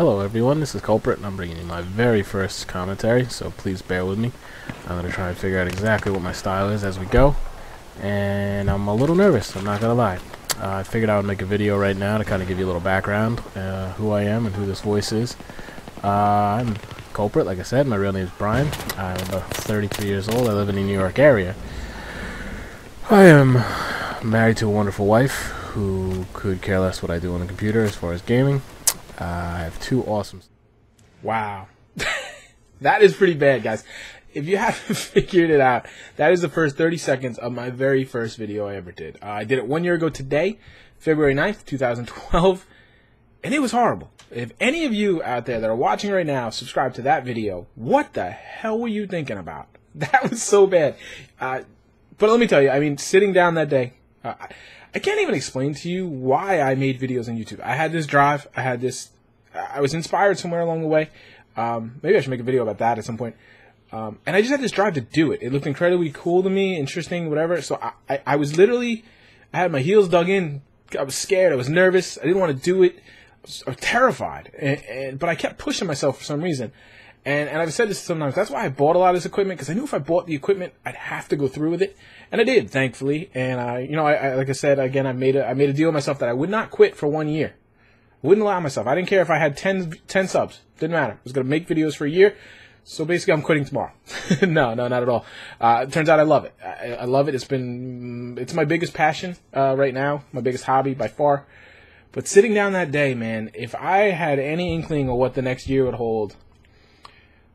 Hello everyone, this is Kulprit and I'm bringing you my very first commentary, so please bear with me. I'm going to try and figure out exactly what my style is as we go, and I'm a little nervous, I'm not going to lie. I figured I would make a video right now to kind of give you a little background, who I am and who this voice is. I'm Kulprit, like I said, my real name is Brian. I'm about 33 years old, I live in the New York area. I am married to a wonderful wife who could care less what I do on the computer as far as gaming. I have two awesome... Wow. That is pretty bad, guys. If you haven't figured it out, that is the first 30 seconds of my very first video I ever did. I did it 1 year ago today, February 9th, 2012, and it was horrible. If any of you out there that are watching right now subscribe to that video, what the hell were you thinking about? That was so bad. But let me tell you, I mean, sitting down that day... I can't even explain to you why I made videos on YouTube. I had this drive. I was inspired somewhere along the way. Maybe I should make a video about that at some point. And I just had this drive to do it. It looked incredibly cool to me, interesting, whatever. So I was literally, I had my heels dug in. I was scared. I was nervous. I didn't want to do it. I was terrified. But I kept pushing myself for some reason. And I've said this sometimes. That's why I bought a lot of this equipment, because I knew if I bought the equipment, I'd have to go through with it, and I did, thankfully. And I like I said again, I made a deal with myself that I would not quit for 1 year. I wouldn't allow myself. I didn't care if I had 10 subs. Didn't matter. I was gonna make videos for a year. So basically, I'm quitting tomorrow. No, not at all. It turns out I love it. I love it. It's my biggest passion right now. My biggest hobby by far. But sitting down that day, man, if I had any inkling of what the next year would hold.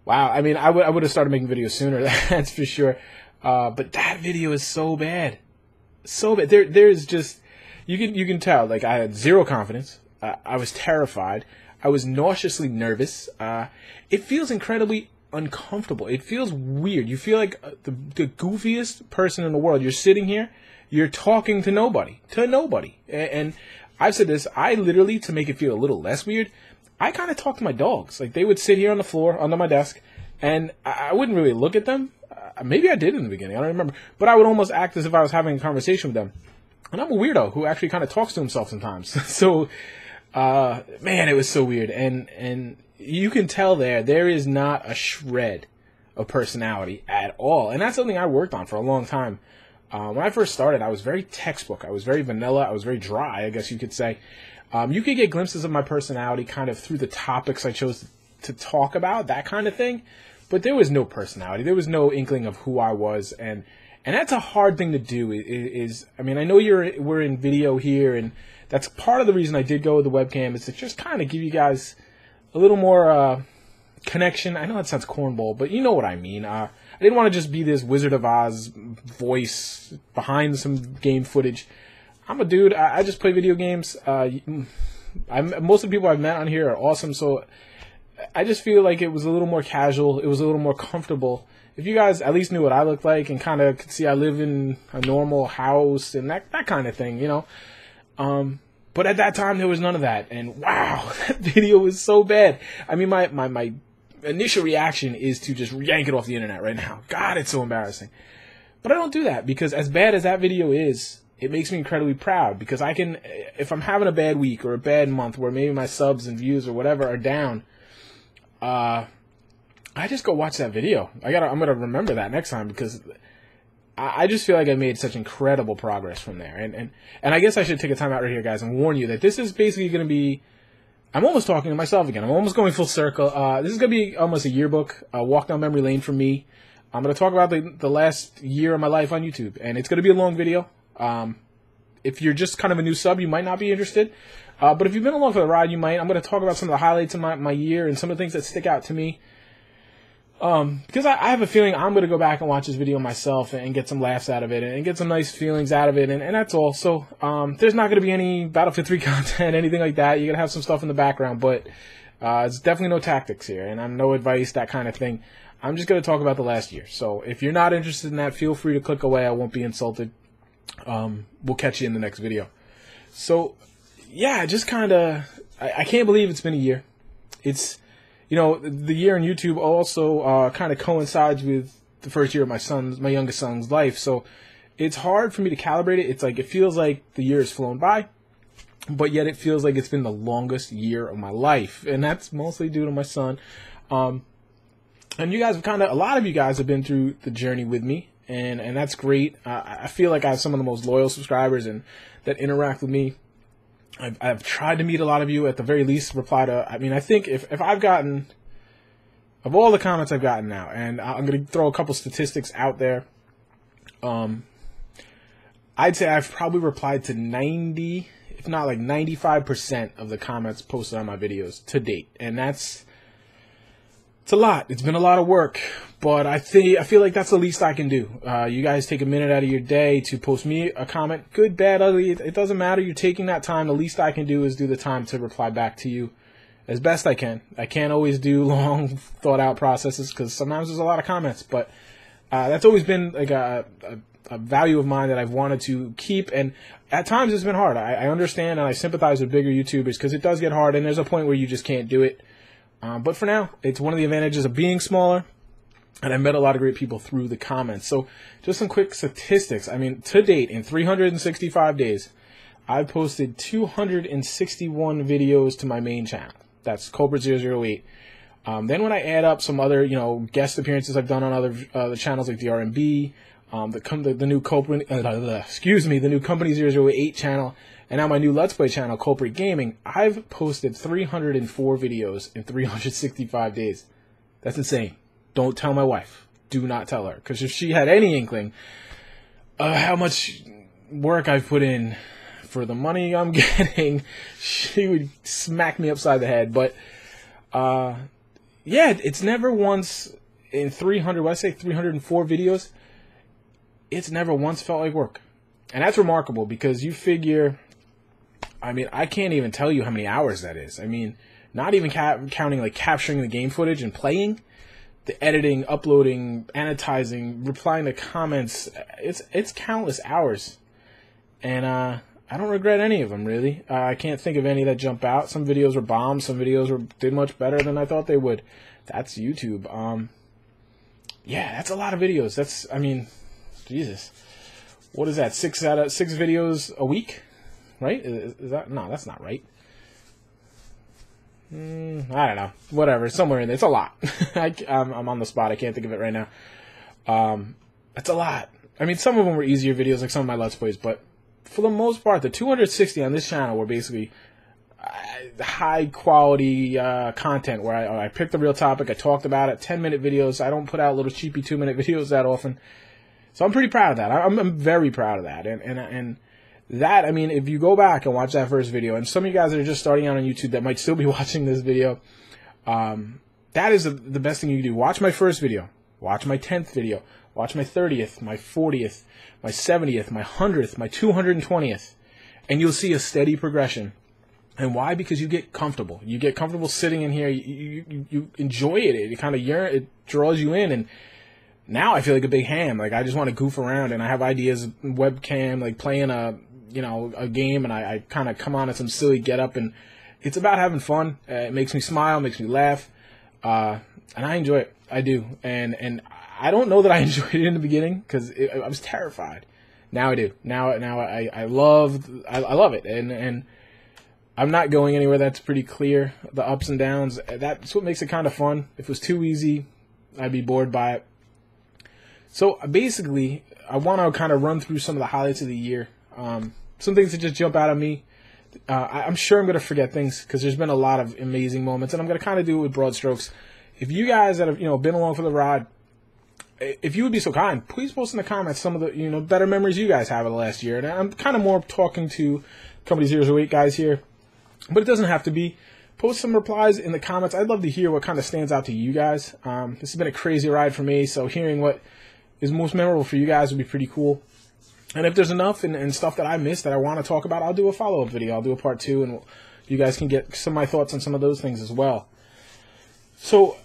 Wow, I mean, I would have started making videos sooner, that's for sure. But that video is so bad. So bad. There's just, you can tell, like, I had zero confidence. I was terrified. I was nauseously nervous. It feels incredibly uncomfortable. It feels weird. You feel like the goofiest person in the world. You're sitting here, you're talking to nobody. And I've said this, I literally, to make it feel a little less weird, I kind of talk to my dogs. Like, they would sit here on the floor under my desk, and I wouldn't really look at them. Maybe I did in the beginning. I don't remember. But I would almost act as if I was having a conversation with them. And I'm a weirdo who actually kind of talks to himself sometimes. So, man, it was so weird. And you can tell there is not a shred of personality at all. And that's something I worked on for a long time. When I first started, I was very textbook. I was very vanilla. I was very dry, I guess you could say. You could get glimpses of my personality kind of through the topics I chose to talk about, that kind of thing. But there was no personality. There was no inkling of who I was. And that's a hard thing to do. I mean, I know we're in video here, and that's part of the reason I did go with the webcam, is to just kind of give you guys a little more connection. I know that sounds cornball, but you know what I mean. I didn't want to just be this Wizard of Oz voice behind some game footage. I'm a dude. I just play video games. Most of the people I've met on here are awesome, so I just feel like it was a little more casual. It was a little more comfortable. If you guys at least knew what I looked like and kind of could see I live in a normal house and that kind of thing, you know. But at that time, there was none of that. And wow, that video was so bad. I mean, my initial reaction is to just yank it off the internet right now. God, it's so embarrassing. But I don't do that, because as bad as that video is, it makes me incredibly proud, because I can, if I'm having a bad week or a bad month where maybe my subs and views or whatever are down, I just go watch that video. I'm gonna remember that next time, because I just feel like I made such incredible progress from there. And I guess I should take a time out right here, guys, and warn you that this is basically gonna be, I'm almost talking to myself again. I'm almost going full circle. This is gonna be almost a yearbook, a walk down memory lane for me. I'm gonna talk about the last year of my life on YouTube, and it's gonna be a long video. If you're just kind of a new sub, you might not be interested. But if you've been along for the ride, you might. I'm going to talk about some of the highlights of my year and some of the things that stick out to me. Because I have a feeling I'm going to go back and watch this video myself and get some laughs out of it and get some nice feelings out of it. And that's all. So there's not going to be any Battlefield 3 content, anything like that. You're going to have some stuff in the background. But it's definitely no tactics here. And I'm no advice, that kind of thing. I'm just going to talk about the last year. So if you're not interested in that, feel free to click away. I won't be insulted. We'll catch you in the next video. So, yeah, just kind of, I can't believe it's been a year. It's, you know, the year on YouTube also kind of coincides with the first year of my youngest son's life. So it's hard for me to calibrate it. It's like, it feels like the year has flown by. but yet it feels like it's been the longest year of my life, and that's mostly due to my son. And you guys have a lot of you guys have been through the journey with me, and that's great. I feel like I have some of the most loyal subscribers and that interact with me. I've tried to meet a lot of you, at the very least reply to, I mean, I think if I've gotten, of all the comments I've gotten now, and I'm going to throw a couple statistics out there, I'd say I've probably replied to 90, if not like 95% of the comments posted on my videos to date, and it's a lot. It's been a lot of work, but I feel like that's the least I can do. You guys take a minute out of your day to post me a comment, good, bad, ugly. It doesn't matter. You're taking that time. The least I can do is do the time to reply back to you as best I can. I can't always do long, thought-out processes because sometimes there's a lot of comments, but that's always been like a value of mine that I've wanted to keep, and at times it's been hard. I understand and I sympathize with bigger YouTubers because it does get hard, and there's a point where you just can't do it. But for now, it's one of the advantages of being smaller, and I met a lot of great people through the comments. So just some quick statistics. I mean, to date, in 365 days, I've posted 261 videos to my main channel. That's Kulprit 008. Then when I add up some other, guest appearances I've done on other channels like the R&B, the new Kulprit, the new Company 008 channel, and now my new Let's Play channel, Kulprit Gaming, I've posted 304 videos in 365 days. That's insane. Don't tell my wife. Do not tell her. Because if she had any inkling of how much work I've put in for the money I'm getting, she would smack me upside the head. But, yeah, it's never once in 304 videos, it's never once felt like work. And that's remarkable because you figure, I mean, I can't even tell you how many hours that is. I mean, not even counting like capturing the game footage and playing, the editing, uploading, annotating, replying to comments. It's countless hours, and I don't regret any of them really. I can't think of any that jump out. Some videos were bombs. Some videos did much better than I thought they would. That's YouTube. Yeah, that's a lot of videos. I mean, Jesus, what is that? 6 videos a week? Right? Is that? No, that's not right. I don't know. Whatever. Somewhere in there. It's a lot. I'm on the spot. I can't think of it right now. It's a lot. I mean, some of them were easier videos, like some of my Let's Plays, but for the most part, the 260 on this channel were basically high quality content where I picked a real topic, I talked about it, 10-minute videos. I don't put out little cheapy 2-minute videos that often. So I'm pretty proud of that. I'm very proud of that. And that, I mean, if you go back and watch that first video, and some of you guys that are just starting out on YouTube that might still be watching this video, that is the best thing you can do. Watch my first video. Watch my 10th video. Watch my 30th, my 40th, my 70th, my 100th, my 220th. And you'll see a steady progression. And why? Because you get comfortable. You get comfortable sitting in here. You enjoy it. It kind of it draws you in. And now I feel like a big ham. Like I just want to goof around, and I have ideas, webcam, like playing a game, and I kind of come on at some silly get up, and it's about having fun. It makes me smile, makes me laugh, and I enjoy it. I do, and I don't know that I enjoyed it in the beginning because I was terrified. Now I do. Now I love it, and I'm not going anywhere. That's pretty clear. The ups and downs. That's what makes it kind of fun. If it was too easy, I'd be bored by it. So basically, I want to kind of run through some of the highlights of the year. Some things that just jump out at me. I'm sure I'm going to forget things because there's been a lot of amazing moments, and I'm going to kind of do it with broad strokes. If you guys that have been along for the ride, if you would be so kind, please post in the comments some of the better memories you guys have of the last year. And I'm kind of more talking to Company 008 guys here, but it doesn't have to be. Post some replies in the comments. I'd love to hear what kind of stands out to you guys. This has been a crazy ride for me, so hearing what is most memorable for you guys would be pretty cool. And if there's enough and stuff that I missed that I want to talk about, I'll do a follow-up video. I'll do a part 2, and you guys can get some of my thoughts on some of those things as well. So,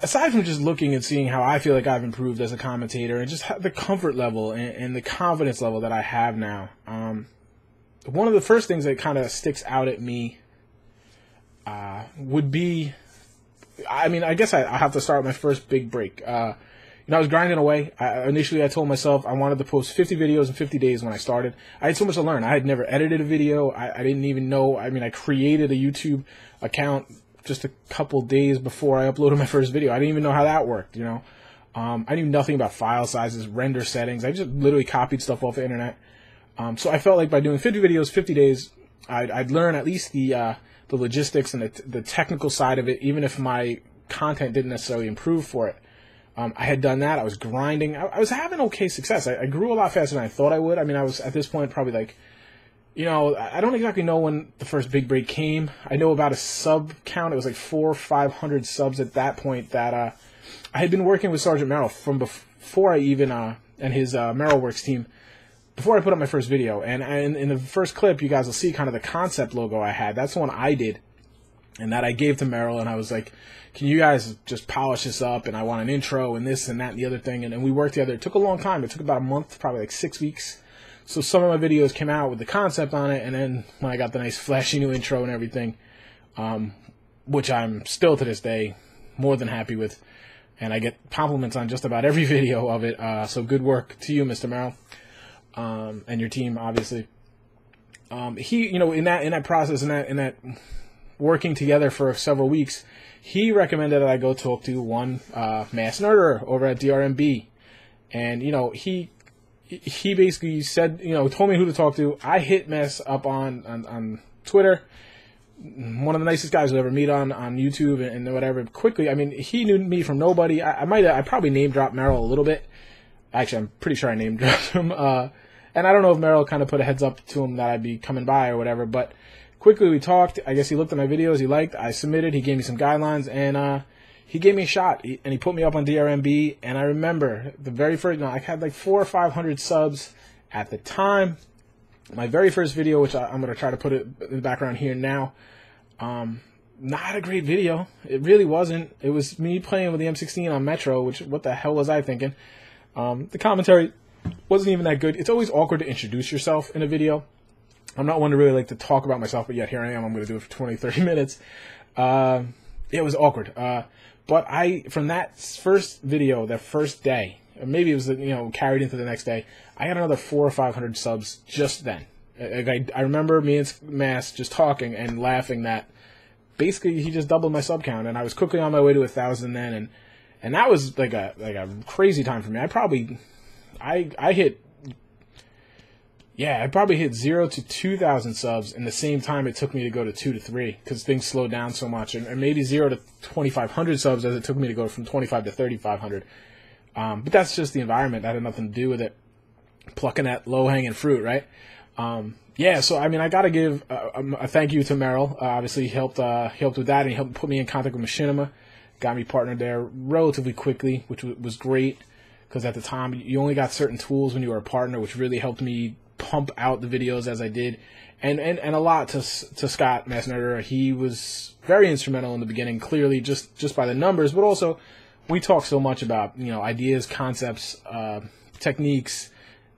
aside from just looking and seeing how I feel like I've improved as a commentator, and just the comfort level and the confidence level that I have now, one of the first things that kind of sticks out at me would be, I mean, I guess I have to start with my first big break. I was grinding away. Initially, I told myself I wanted to post 50 videos in 50 days when I started. I had so much to learn. I had never edited a video. I didn't even know. I mean, I created a YouTube account just a couple days before I uploaded my first video. I didn't even know how that worked, I knew nothing about file sizes, render settings. I just literally copied stuff off the internet. So I felt like by doing 50 videos, 50 days, I'd learn at least the logistics and the technical side of it, even if my content didn't necessarily improve for it. I had done that. I was grinding. I was having okay success. I grew a lot faster than I thought I would. I mean, I was at this point probably like, I don't exactly know when the first big break came. I know about a sub count. It was like 400 or 500 subs at that point that I had been working with Sergeant Merrill from before I even, and his Merrill Works team, before I put up my first video. And in the first clip, you guys will see kind of the concept logo I had. That's the one I did. And that I gave to Merrill, and I was like, can you guys just polish this up? And I want an intro and this and that and the other thing. And we worked together. It took a long time. It took about a month, probably like 6 weeks. So some of my videos came out with the concept on it. And then when I got the nice flashy new intro and everything, which I'm still to this day more than happy with. And I get compliments on just about every video of it. So good work to you, Mr. Merrill, and your team, obviously. He, in that process, in that working together for several weeks, he recommended that I go talk to one mass nerder over at DRMB, and he basically said, told me who to talk to. I hit Mass up on Twitter, one of the nicest guys you'll ever meet on YouTube and whatever. Quickly, I mean, he knew me from nobody. I probably name dropped Merrill a little bit. Actually, I'm pretty sure I name dropped him. And I don't know if Merrill kind of put a heads up to him that I'd be coming by or whatever, but quickly we talked. I guess he looked at my videos, he liked, I submitted, he gave me some guidelines, and he gave me a shot, and he put me up on DRMB. And I remember the very first, I had like 400 or 500 subs at the time. My very first video, which I'm going to try to put it in the background here now, not a great video. It really wasn't. It was me playing with the M16 on Metro, which, what the hell was I thinking? The commentary wasn't even that good. It's always awkward to introduce yourself in a video. I'm not one to really like to talk about myself, but yet here I am. I'm going to do it for 20, 30 minutes. It was awkward. But from that first video, that first day, or maybe it was, carried into the next day, I got another 400 or 500 subs just then. I remember me and Mass just talking and laughing that basically he just doubled my sub count, and I was quickly on my way to 1,000 then, and that was like a crazy time for me. I probably hit 0 to 2,000 subs in the same time it took me to go to 2 to 3, because things slowed down so much, and maybe 0 to 2,500 subs as it took me to go from 25 to 3,500. But that's just the environment. That had nothing to do with it. Plucking that low-hanging fruit, right? So I mean, I got to give a thank you to Merrill. Obviously, he helped with that, and he helped put me in contact with Machinima. Got me partnered there relatively quickly, which was great, because at the time you only got certain tools when you were a partner, which really helped me pump out the videos as I did, and a lot to Scott Massnerder. He was very instrumental in the beginning, clearly just by the numbers, but also we talk so much about ideas, concepts, techniques,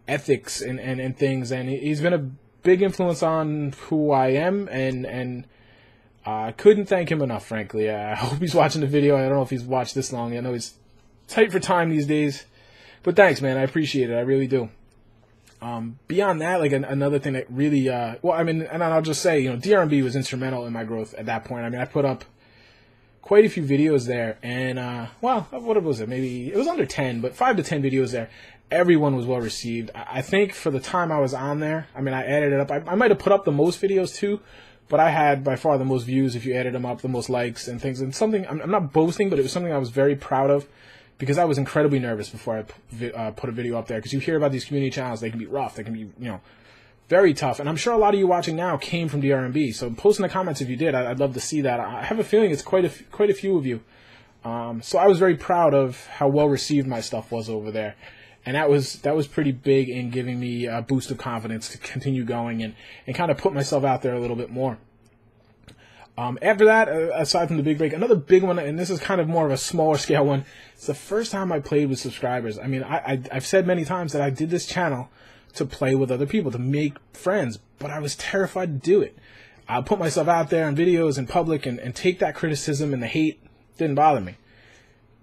ethics, and things, and he's been a big influence on who I am, and I couldn't thank him enough, frankly. I hope he's watching the video. I don't know if he's watched this long. I know he's tight for time these days, but thanks, man. I appreciate it. I really do. Beyond that, like another thing that really, and I'll just say, DRMB was instrumental in my growth at that point. I mean, I put up quite a few videos there, and, what was it? Maybe, it was under 10, but 5 to 10 videos there. Everyone was well received. I think for the time I was on there, I mean, I added it up. I might have put up the most videos too, but I had by far the most views if you added them up, the most likes and things. And something, I'm not boasting, but it was something I was very proud of, because I was incredibly nervous before I put a video up there. Because you hear about these community channels, they can be rough, they can be, very tough. And I'm sure a lot of you watching now came from DRMB. So post in the comments if you did. I'd love to see that. I have a feeling it's quite a few of you. So I was very proud of how well received my stuff was over there. And that was pretty big in giving me a boost of confidence to continue going and kind of put myself out there a little bit more. After that, aside from the big break, another big one, and this is kind of more of a smaller scale one, it's the first time I played with subscribers. I mean, I've said many times that I did this channel to play with other people, to make friends, but I was terrified to do it. I put myself out there on videos in public and take that criticism and the hate. Didn't bother me.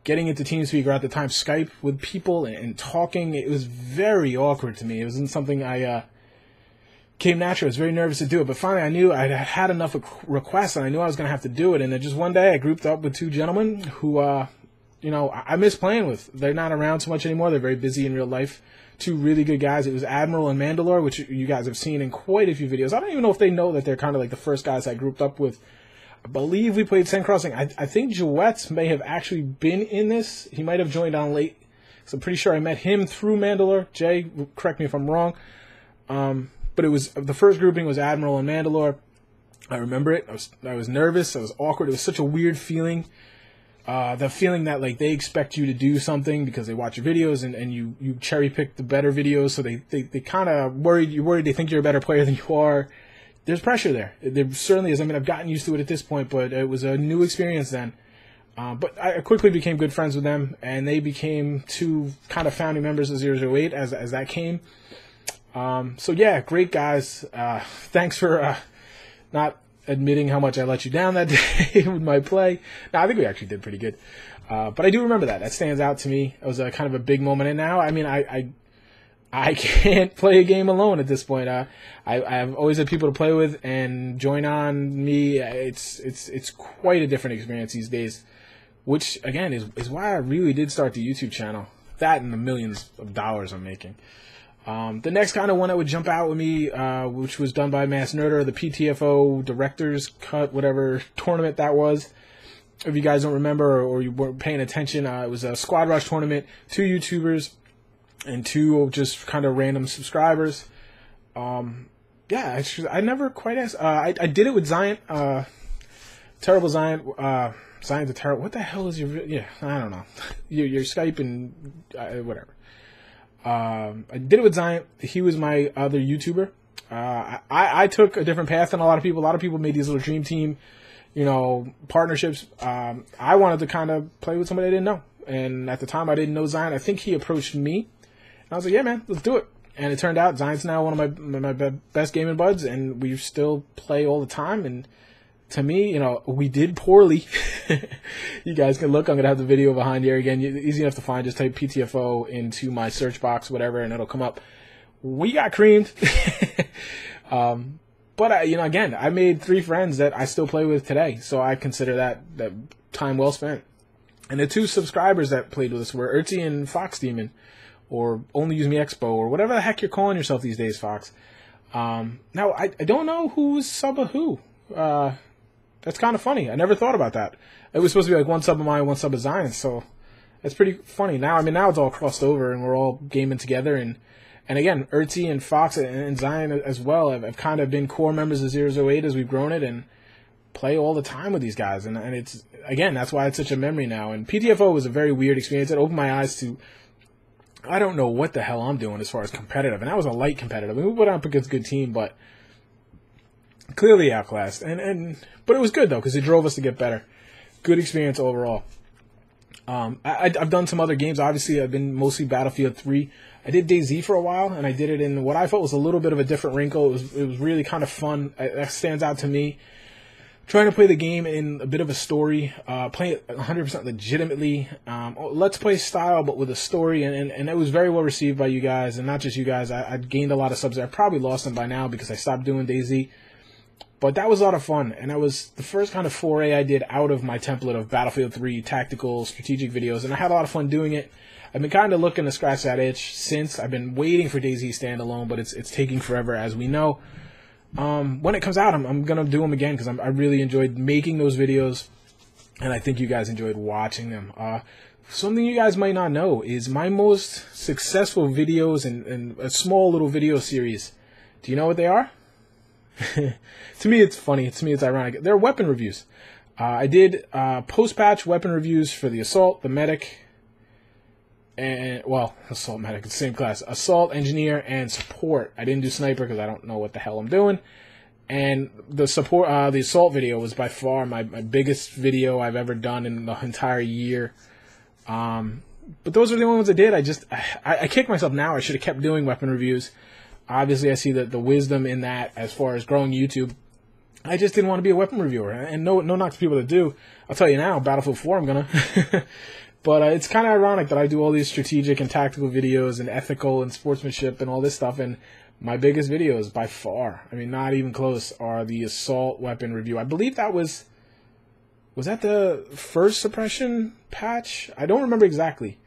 getting into TeamSpeak, or at the time Skype, with people and talking, it was very awkward to me. It wasn't something I came natural. I was very nervous to do it, but finally I knew I had enough requests, and I knew I was going to have to do it. And then just one day I grouped up with two gentlemen who, I miss playing with. They're not around so much anymore. They're very busy in real life. Two really good guys. It was Admiral and Mandalore, which you guys have seen in quite a few videos. I don't even know if they know that they're kind of like the first guys I grouped up with. I believe we played Sen Crossing. I think Jouet may have actually been in this. He might have joined on late. So I'm pretty sure I met him through Mandalore. Jay, correct me if I'm wrong. But it was, the first grouping was Admiral and Mandalore. I remember it. I was nervous. I was awkward. It was such a weird feeling. The feeling that like they expect you to do something because they watch your videos, and you cherry pick the better videos. So they kind of worried they think you're a better player than you are. There's pressure there. There certainly is. I mean, I've gotten used to it at this point, but it was a new experience then. But I quickly became good friends with them, and they became two kind of founding members of 008 as that came. So yeah, great guys. Thanks for not admitting how much I let you down that day with my play. No, I think we actually did pretty good. But I do remember that. That stands out to me. It was a kind of a big moment. And now, I mean, I can't play a game alone at this point. I've always had people to play with and join on me. It's quite a different experience these days, which again is why I really did start the YouTube channel. That and the millions of dollars I'm making. The next kind of one that would jump out with me, which was done by Mass Nerder, the PTFO Director's Cut, whatever tournament that was. If you guys don't remember or you weren't paying attention, it was a Squad Rush tournament, 2 YouTubers and 2 just kind of random subscribers. Yeah, I never quite asked. I did it with Zion, Terrible Zion. Zion's a terrible. What the hell is your? Yeah, I don't know. Your Skype and whatever. I did it with Zion. He was my other YouTuber. I took a different path than a lot of people. A lot of people made these little dream team, partnerships. I wanted to kind of play with somebody I didn't know. And at the time, I didn't know Zion. I think he approached me. And I was like, yeah, man, let's do it. And it turned out Zion's now one of my best gaming buds, and we still play all the time. And to me, we did poorly. You guys can look. I'm going to have the video behind here again. Easy enough to find. Just type PTFO into my search box, whatever, and it'll come up. We got creamed. But, again, I made 3 friends that I still play with today. So I consider that time well spent. And the 2 subscribers that played with us were Ertzi and Fox Demon, or Only Use Me Expo, or whatever the heck you're calling yourself these days, Fox. Now, I don't know who's sub of who. That's kind of funny. I never thought about that. It was supposed to be like 1 sub of mine, 1 sub of Zion, so it's pretty funny. Now it's all crossed over, and we're all gaming together. And again, Ertzi and Fox and Zion as well have kind of been core members of 008 as we've grown it, and play all the time with these guys. And it's, again, that's why it's such a memory now. And PTFO was a very weird experience. It opened my eyes to, I don't know what the hell I'm doing as far as competitive. And that was a light competitive. I mean, we put up against a good team, but clearly outclassed. But it was good, though, because it drove us to get better. Good experience overall. I've done some other games. Obviously, I've been mostly Battlefield 3. I did DayZ for a while, and I did it in what I felt was a little bit of a different wrinkle. It was really kind of fun. That stands out to me. Trying to play the game in a bit of a story, playing it 100% legitimately, let's play style, but with a story, and it was very well received by you guys, and not just you guys. I gained a lot of subs. I probably lost them by now because I stopped doing DayZ, but that was a lot of fun, and that was the first kind of foray I did out of my template of Battlefield 3 tactical strategic videos, and I had a lot of fun doing it. I've been kind of looking to scratch that itch since. I've been waiting for DayZ standalone, but it's taking forever, as we know. When it comes out, I'm going to do them again because I really enjoyed making those videos, and I think you guys enjoyed watching them. Something you guys might not know is my most successful videos in a small little video series. Do you know what they are? To me, it's funny. To me, it's ironic. They're weapon reviews. I did post-patch weapon reviews for the Assault, the Medic, and, well, Assault Medic, it's the same class. Assault, Engineer, and Support. I didn't do Sniper because I don't know what the hell I'm doing. And the Support, the Assault video was by far my biggest video I've ever done in the entire year. But those are the only ones I did. I kick myself now. I should have kept doing weapon reviews. Obviously, I see the wisdom in that as far as growing YouTube. I just didn't want to be a weapon reviewer. And no knock to people that do. I'll tell you now, Battlefield 4, I'm going to... But it's kind of ironic that I do all these strategic and tactical videos and ethical and sportsmanship and all this stuff, and my biggest videos by far, I mean, not even close, are the assault weapon review. I believe that was that the first suppression patch? I don't remember exactly,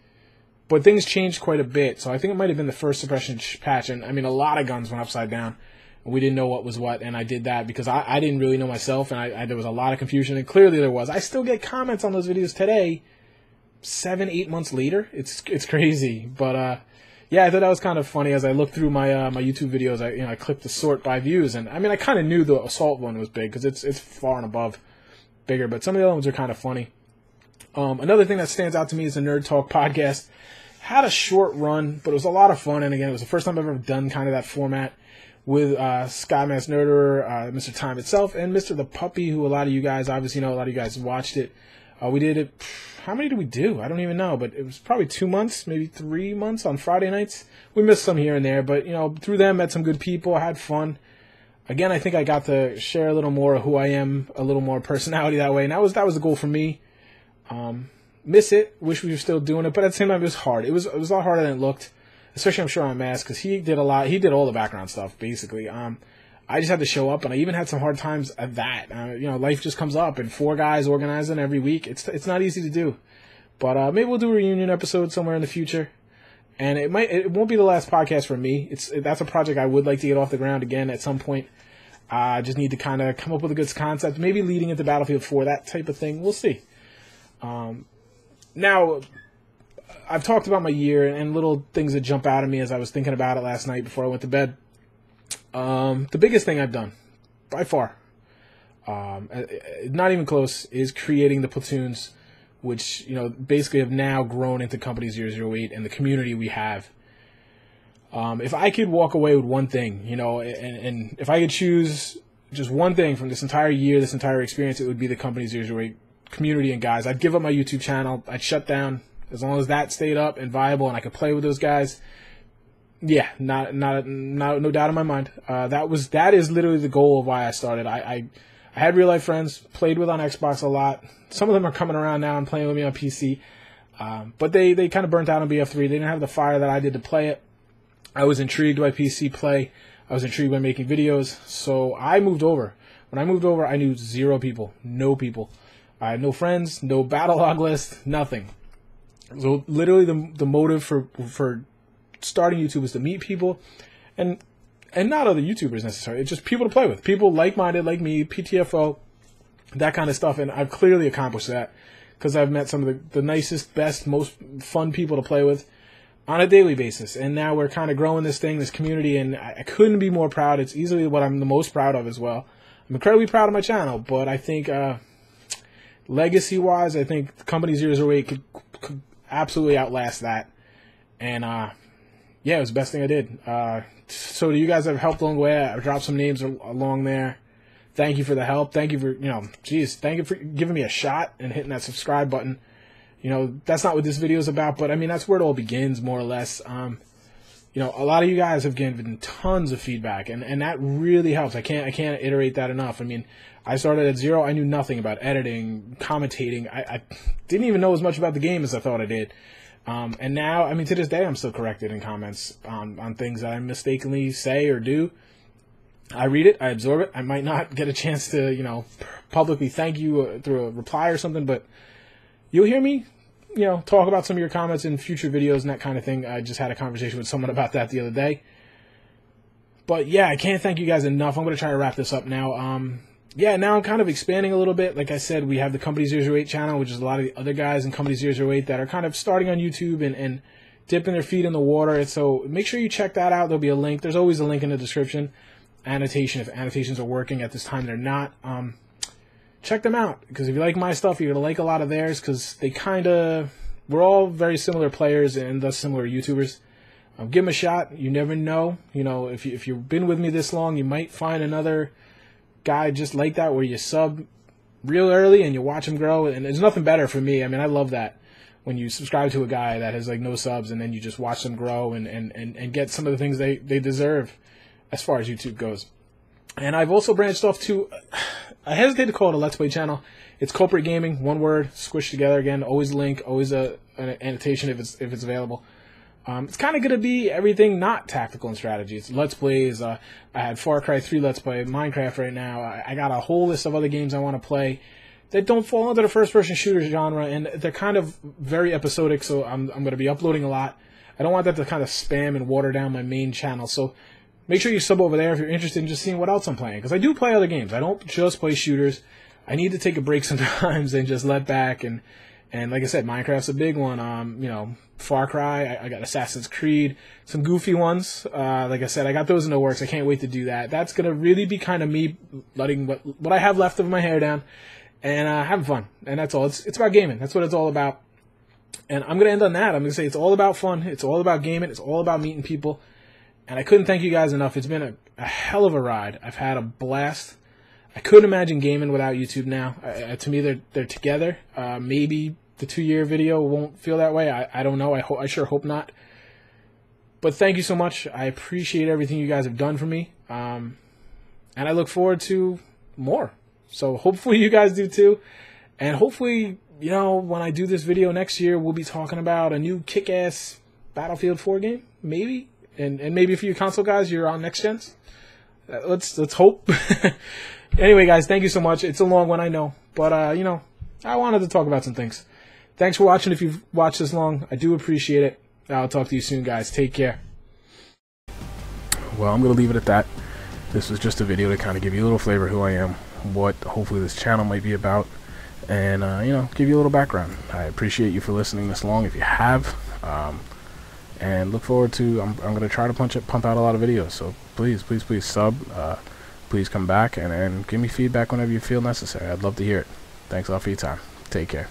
but things changed quite a bit, so I think it might have been the first suppression patch, and I mean, a lot of guns went upside down. We didn't know what was what, and I did that because I didn't really know myself, and there was a lot of confusion, and clearly there was. I still get comments on those videos today, 7-8 months later. It's crazy, but yeah, I thought that was kind of funny. As I looked through my my YouTube videos, I clicked the sort by views, and I mean, I kind of knew the assault one was big because it's far and above bigger, but some of the other ones are kind of funny. Another thing that stands out to me is the Nerd Talk podcast. Had a short run, but it was a lot of fun, and again, it was the first time I've ever done kind of that format with Skymass Nerder, Mr. Time Itself, and Mr. The Puppy, who a lot of you guys obviously know. A lot of you guys watched it. We did it. How many did we do? I don't even know, but it was probably 2 months, maybe 3 months on Friday nights. We missed some here and there, but through them, met some good people. I had fun. Again, I think I got to share a little more of who I am, a little more personality that way, and that was the goal for me. Miss it. Wish we were still doing it, but at the same time, it was hard. It was a lot harder than it looked, especially I'm sure on Mass, because he did a lot. He did all the background stuff basically. I just had to show up, and I even had some hard times at that. Life just comes up, and 4 guys organizing every week. It's not easy to do, but maybe we'll do a reunion episode somewhere in the future, and it won't be the last podcast for me. That's a project I would like to get off the ground again at some point. I just need to kind of come up with a good concept, maybe leading into Battlefield 4, that type of thing. We'll see. Now, I've talked about my year and little things that jump out at me as I was thinking about it last night before I went to bed. The biggest thing I've done, by far, not even close, is creating the platoons, which basically have now grown into Company 008 and the community we have. If I could walk away with one thing, and if I could choose just one thing from this entire year, this entire experience, it would be the Company 008 community and guys. I'd give up my YouTube channel. I'd shut down as long as that stayed up and viable, and I could play with those guys. Yeah, no doubt in my mind. That is literally the goal of why I started. I had real life friends, played with on Xbox a lot. Some of them are coming around now and playing with me on PC, but they kind of burnt out on BF3. They didn't have the fire that I did to play it. I was intrigued by PC play. I was intrigued by making videos, so I moved over. When I moved over, I knew 0 people, no people. I had no friends, no battle log list, nothing. So literally the motive for starting YouTube was to meet people, and not other YouTubers necessarily. It's just people to play with, people like-minded like me, PTFO, that kind of stuff. And I've clearly accomplished that because I've met some of the nicest, best, most fun people to play with on a daily basis. And now we're kind of growing this thing, this community, and I couldn't be more proud. It's easily what I'm the most proud of as well. I'm incredibly proud of my channel, but I think legacy-wise, I think Company 008 could absolutely outlast that. And yeah, it was the best thing I did. So to you guys that have helped along the way, I've dropped some names along there. Thank you for the help. Thank you for, thank you for giving me a shot and hitting that subscribe button. That's not what this video is about, but I mean, that's where it all begins, more or less. A lot of you guys have given tons of feedback, and that really helps. I can't iterate that enough. I mean, I started at 0. I knew nothing about editing, commentating. I didn't even know as much about the game as I thought I did. And now, I mean, to this day, I'm still corrected in comments on things that I mistakenly say or do. I read it, I absorb it. I might not get a chance to, publicly thank you through a reply or something, but you'll hear me, talk about some of your comments in future videos and that kind of thing. I just had a conversation with someone about that the other day. But yeah, I can't thank you guys enough. I'm going to try to wrap this up now. Yeah, now I'm kind of expanding a little bit. Like I said, we have the Company 008 channel, which is a lot of the other guys in Company 008 that are kind of starting on YouTube and dipping their feet in the water. And so make sure you check that out. There'll be a link. There's always a link in the description. Annotation, if annotations are working. At this time, they're not. Check them out, because if you like my stuff, you're going to like a lot of theirs, because we're all very similar players and thus similar YouTubers. Give them a shot. You never know. If you've been with me this long, you might find another guy just like that, where you sub real early and you watch him grow, and there's nothing better for me. I mean, I love that, when you subscribe to a guy that has like no subs, and then you just watch them grow and get some of the things they deserve as far as YouTube goes. And I've also branched off to, I hesitate to call it a Let's Play channel. It's Kulprit Gaming, one word, squished together again. Always a link, always an annotation if it's available. It's kind of going to be everything not tactical and strategy. It's Let's Plays. I had Far Cry 3 Let's Play, Minecraft right now. I got a whole list of other games I want to play that don't fall into the first-person shooter genre, and they're kind of very episodic, so I'm going to be uploading a lot. I don't want that to kind of spam and water down my main channel, so make sure you sub over there if you're interested in just seeing what else I'm playing, because I do play other games. I don't just play shooters. I need to take a break sometimes and just let back, and like I said, Minecraft's a big one. You know, Far Cry, I got Assassin's Creed, some goofy ones. Like I said, I got those in the works. I can't wait to do that. That's going to really be kind of me letting what I have left of my hair down and having fun. And that's all. It's about gaming. That's what it's all about. And I'm going to end on that. I'm going to say it's all about fun. It's all about gaming. It's all about meeting people. And I couldn't thank you guys enough. It's been a hell of a ride. I've had a blast. I couldn't imagine gaming without YouTube now. To me, they're together. Maybe the 2-year video won't feel that way. I don't know. I sure hope not. But thank you so much. I appreciate everything you guys have done for me. And I look forward to more. So hopefully you guys do too. And hopefully, you know, when I do this video next year, we'll be talking about a new kick-ass Battlefield 4 game. Maybe. And maybe for you console guys, you're on next gens. Let's hope. Anyway, guys, thank you so much. It's a long one, I know. But, you know, I wanted to talk about some things. Thanks for watching if you've watched this long. I do appreciate it. I'll talk to you soon, guys. Take care. Well, I'm going to leave it at that. This was just a video to kind of give you a little flavor of who I am, what hopefully this channel might be about, and, you know, give you a little background. I appreciate you for listening this long if you have. And look forward to, I'm going to try to pump out a lot of videos. So please sub. Please come back and give me feedback whenever you feel necessary. I'd love to hear it. Thanks a lot for your time. Take care.